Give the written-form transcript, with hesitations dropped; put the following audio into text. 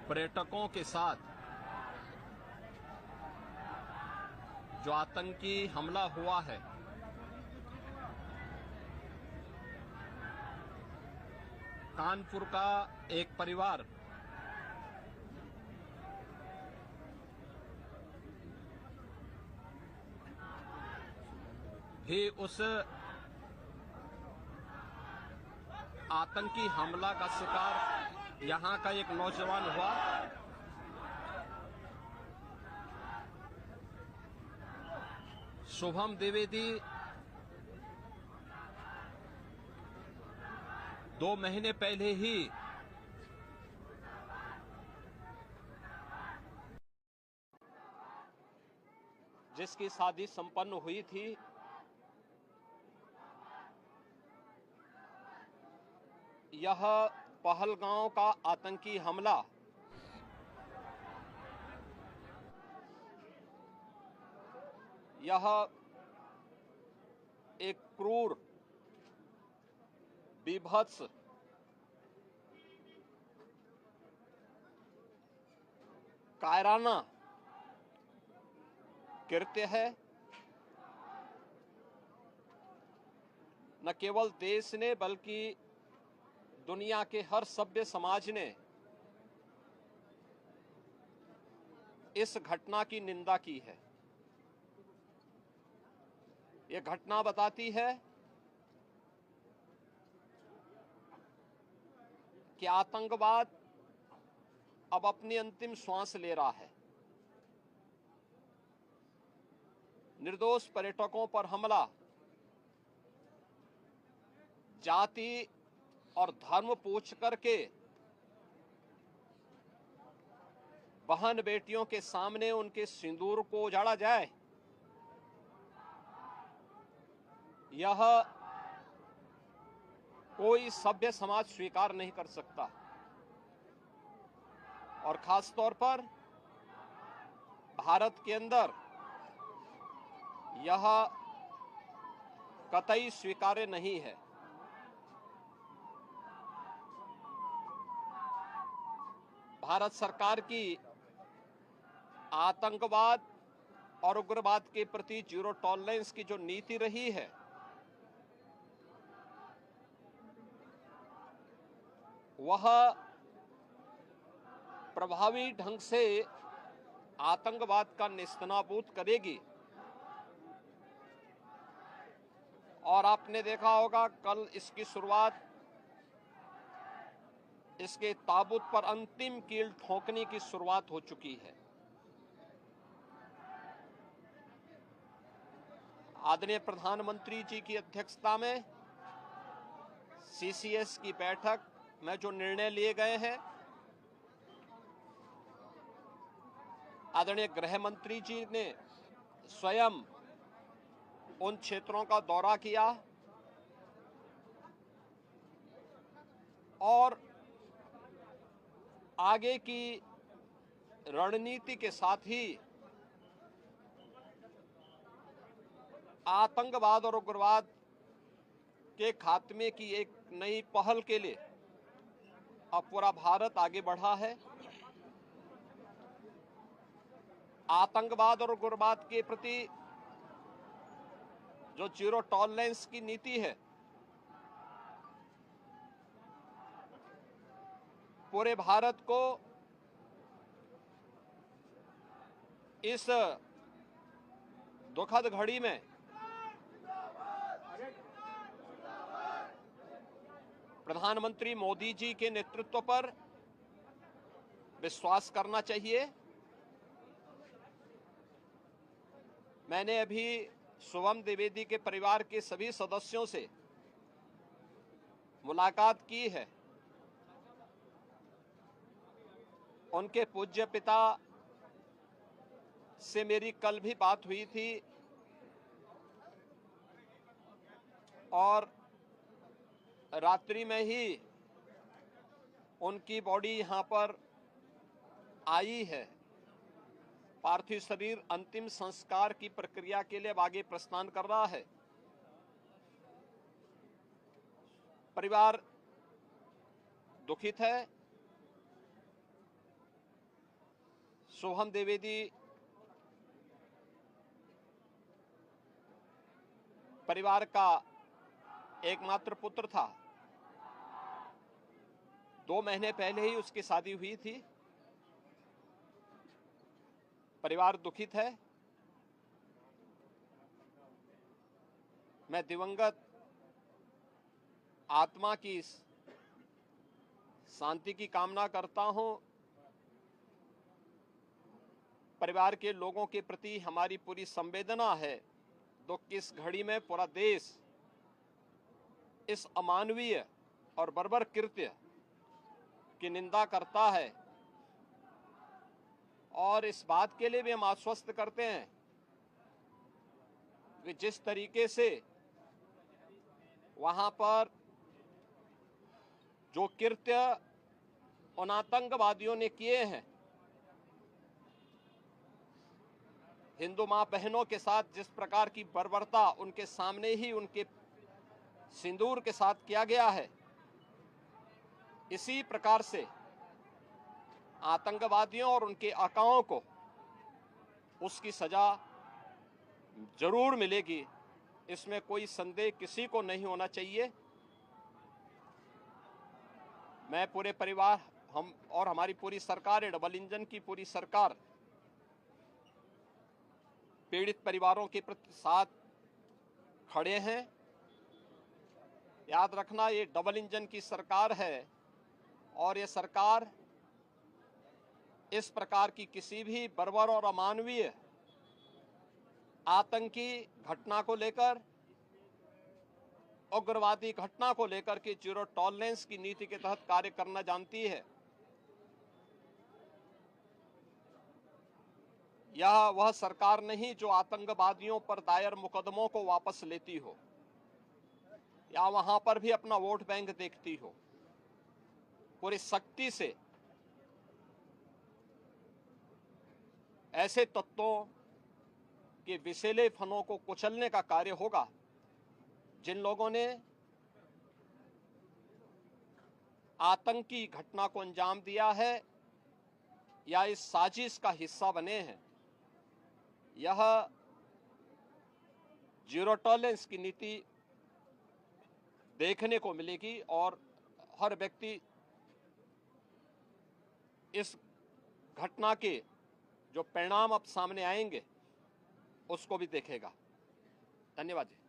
पर्यटकों के साथ जो आतंकी हमला हुआ है, कानपुर का एक परिवार भी उस आतंकी हमला का शिकार यहां का एक नौजवान हुआ। शुभम द्विवेदी 2 महीने पहले ही जिसकी शादी संपन्न हुई थी, यह पहलगांव का आतंकी हमला यह एक क्रूर, बीभत्स, कायराना कृत्य है। न केवल देश ने बल्कि दुनिया के हर सभ्य समाज ने इस घटना की निंदा की है। यह घटना बताती है कि आतंकवाद अब अपनी अंतिम श्वास ले रहा है। निर्दोष पर्यटकों पर हमला जाति और धर्म पूछ करके बहन बेटियों के सामने उनके सिंदूर को उजाड़ा जाए, यह कोई सभ्य समाज स्वीकार नहीं कर सकता। और खास तौर पर भारत के अंदर यह कतई स्वीकार्य नहीं है। भारत सरकार की आतंकवाद और उग्रवाद के प्रति जीरो टॉलरेंस की जो नीति रही है, वह प्रभावी ढंग से आतंकवाद का नेस्तनाबूद करेगी। और आपने देखा होगा, कल इसकी शुरुआत, इसके ताबूत पर अंतिम कील ठोकने की शुरुआत हो चुकी है। आदरणीय प्रधानमंत्री जी की अध्यक्षता में सीसीएस की बैठक में जो निर्णय लिए गए हैं, आदरणीय गृह मंत्री जी ने स्वयं उन क्षेत्रों का दौरा किया और आगे की रणनीति के साथ ही आतंकवाद और उग्रवाद के खात्मे की एक नई पहल के लिए अब पूरा भारत आगे बढ़ा है। आतंकवाद और उग्रवाद के प्रति जो जीरो टॉलरेंस की नीति है, पूरे भारत को इस दुखद घड़ी में प्रधानमंत्री मोदी जी के नेतृत्व पर विश्वास करना चाहिए। मैंने अभी शुभम द्विवेदी के परिवार के सभी सदस्यों से मुलाकात की है। उनके पूज्य पिता से मेरी कल भी बात हुई थी और रात्रि में ही उनकी बॉडी यहां पर आई है। पार्थिव शरीर अंतिम संस्कार की प्रक्रिया के लिए अब आगे प्रस्थान कर रहा है। परिवार दुखित है। सोहम द्विवेदी परिवार का एकमात्र पुत्र था। 2 महीने पहले ही उसकी शादी हुई थी। परिवार दुखित है। मैं दिवंगत आत्मा की शांति की कामना करता हूं। परिवार के लोगों के प्रति हमारी पूरी संवेदना है। दुख की इस घड़ी में पूरा देश इस अमानवीय और बर्बर कृत्य की निंदा करता है और इस बात के लिए भी हम आश्वस्त करते हैं कि जिस तरीके से वहां पर जो कृत्य उन आतंकवादियों ने किए हैं, हिंदू मां बहनों के साथ जिस प्रकार की बर्बरता उनके सामने ही उनके सिंदूर के साथ किया गया है, इसी प्रकार से आतंकवादियों और उनके आकाओं को उसकी सजा जरूर मिलेगी। इसमें कोई संदेह किसी को नहीं होना चाहिए। मैं पूरे परिवार, हम और हमारी पूरी सरकार, डबल इंजन की पूरी सरकार पीड़ित परिवारों के प्रति साथ खड़े हैं। याद रखना, ये डबल इंजन की सरकार है और ये सरकार इस प्रकार की किसी भी बर्बर और अमानवीय आतंकी घटना को लेकर, उग्रवादी घटना को लेकर के जीरो टॉलरेंस की नीति के तहत कार्य करना जानती है। यह वह सरकार नहीं जो आतंकवादियों पर दायर मुकदमों को वापस लेती हो या वहां पर भी अपना वोट बैंक देखती हो। पूरी सख्ती से ऐसे तत्वों के विषैले फनों को कुचलने का कार्य होगा जिन लोगों ने आतंकी घटना को अंजाम दिया है या इस साजिश का हिस्सा बने हैं। यह जीरो टॉलरेंस की नीति देखने को मिलेगी और हर व्यक्ति इस घटना के जो परिणाम अब सामने आएंगे उसको भी देखेगा। धन्यवाद जी।